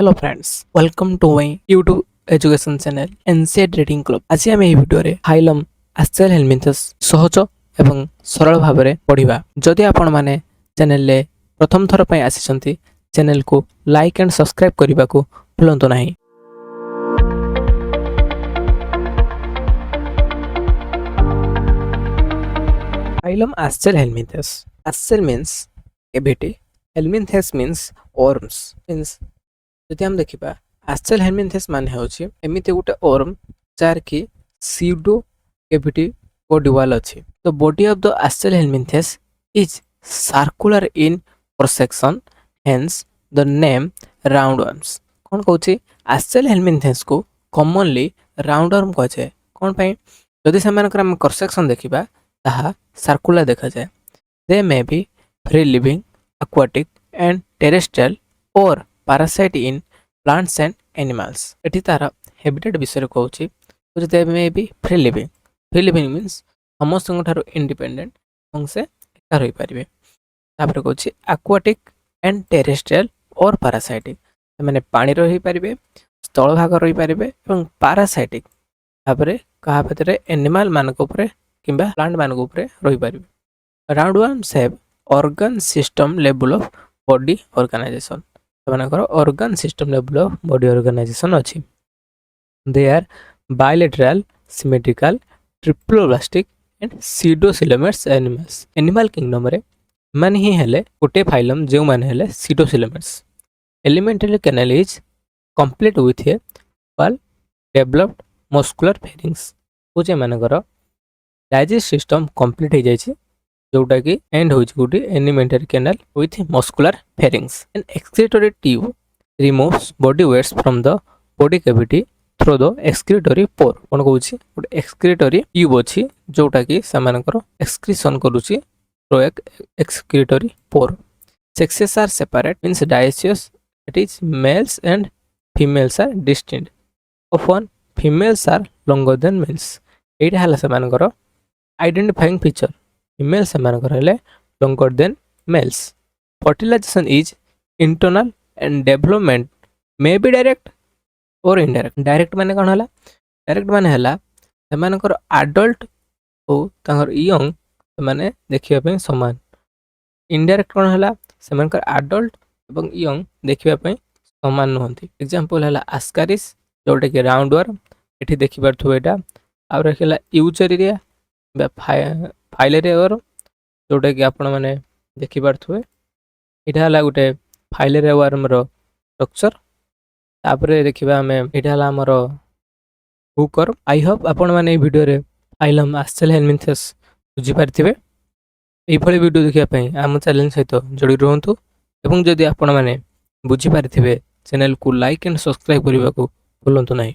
Hello friends, welcome to my YouTube education channel NCET Reading Club। ଆଜି ଆମେ ଏହି ଭିଡ଼ିଓରେ ଫାଇଲମ୍ ଆଶ୍ଚେଲ ହେଲମିନ୍ଥସ୍ ସହଜ ଏବଂ ସରଳ ଭାବରେ ପଢ଼ିବା। ଯଦି ଆପଣମାନେ ଚ୍ୟାନେଲରେ ପ୍ରଥମ ଥର ପାଇଁ ଆସିଛନ୍ତି ଚ୍ୟାନେଲକୁ ଲାଇକ୍ ଆଣ୍ଡ ସବସ୍କ୍ରାଇବ୍ କରିବାକୁ ଭୁଲନ୍ତୁ ନାହିଁ। Phylum Aschel helminthus. Aschel means cavity, helminthus means worms, means ଯଦି ଆମେ ଦେଖିବା ଆଶ୍ଚେଲ ହେଲମିନ୍ଥେସ୍ ମାନେ ହେଉଛି ଏମିତି ଗୋଟେ ଓର୍ମ ଯାହାର କି ସିଉଡୋ କେଭିଟି ବଡି ୱାଲ୍ ଅଛି। The body of the Aschelminthes is circular in cross section, hence the name round worms. କ'ଣ କହୁଛି ଆଶ୍ଚେଲ ହେଲମିନ୍ଥେସ୍କୁ କମନଲି ରାଉଣ୍ଡ ୱାର୍ମ କୁହାଯାଏ। କ'ଣ ପାଇଁ? ଯଦି ସେମାନଙ୍କର ଆମେ କ୍ରସ୍-ସେକ୍ସନ୍ ଦେଖିବା ତାହା ସାର୍କୁଲାର ଦେଖାଯାଏ। They may be free living, aquatic and terrestrial or parasite in plants and animals। ଏଠି ତାର ହେବିଟେଟ୍ ବିଷୟରେ କହୁଛି। They may be free living. Free living means ସମସ୍ତଙ୍କ ଠାରୁ ଇଣ୍ଡିପେଣ୍ଡେଣ୍ଟ ଏବଂ ସେ ଏକା ରହିପାରିବେ। ତାପରେ କହୁଛି aquatic and terrestrial or parasitic. ସେମାନେ ପାଣିରେ ରହିପାରିବେ, ସ୍ଥଳ ଭାଗ ରହିପାରିବେ ଏବଂ ପାରାସାଇଟିକ୍ ଭାବରେ କାହା ଭିତରେ ଏନିମାଲ ମାନଙ୍କ ଉପରେ କିମ୍ବା ପ୍ଲାଣ୍ଟ ମାନଙ୍କ ଉପରେ ରହିପାରିବେ। Round worms have organ system ଲେବୁଲ ଅଫ୍ ବଡି ଅର୍ଗାନାଇଜେସନ୍। ସେମାନଙ୍କର ଅର୍ଗାନ ସିଷ୍ଟମ ଲେବୁଲ ଅଫ୍ ବଡି ଅର୍ଗାନାଇଜେସନ୍ ଅଛି। They are bilateral, symmetrical, triploblastic and pseudocoelomates animals. Animal କିଙ୍ଗଡମରେ ଏମାନେ ହିଁ ହେଲେ ଗୋଟିଏ ଫାଇଲମ୍ ଯେଉଁମାନେ ହେଲେ pseudocoelomates. Alimentary canal is complete with a well developed muscular pharynx. କହୁଛି ଏମାନଙ୍କର ଡାଇଜେଷ୍ଟ ସିଷ୍ଟମ କମ୍ପ୍ଲିଟ୍ ହେଇଯାଇଛି जोटाकि एंड होइछ गुटी alimentary canal with muscular pharynx. An excretory tube removes body weights from the body cavity through the excretory pore. कोन कहूछि गुटे excretory tube अछि जोटाकि समानकर एक्सक्रीशन करूछि through excretory pore. Sexes are separate means dioecious, it is males and females are distinct. Often females are longer than males. एटा हला समानकर आइडेंटिफाइंग फीचर। फीमेल सेमानकर हेले longer than males. Fertilization is internal and development may be direct or indirect. Direct माने कोन हला? Direct माने हला सेमानकर एडल्ट ओ तांगर यंग माने देखिबा पय समान। इनडायरेक्ट कोन हला? सेमानकर एडल्ट एवं यंग देखिबा पय समान नहंती। एग्जांपल हला आस्कारिस जोटा कि राउंड वर्म, एठी देखि परथु एटा। आ रखला यूचेरिया बा फाइलेरिया वर्म जोटा कि आपण माने देखि परथुए। एटा हला गुटे फाइलेरिया वर्म रो स्ट्रक्चर। तापरे देखिबा हमें एटा हला हमर हुक वर्म। आई होप आपण माने ए वीडियो रे फाइलम आश्चेल हेलमिन्थस बुझी पारथिबे। एई भली वीडियो देखिबा पय हम चैनल सहित जोड़ी रहंतु एवं जदि आपण माने बुझी पारथिबे चैनल को लाइक एंड सब्सक्राइब करबा को भूलंतु नाही।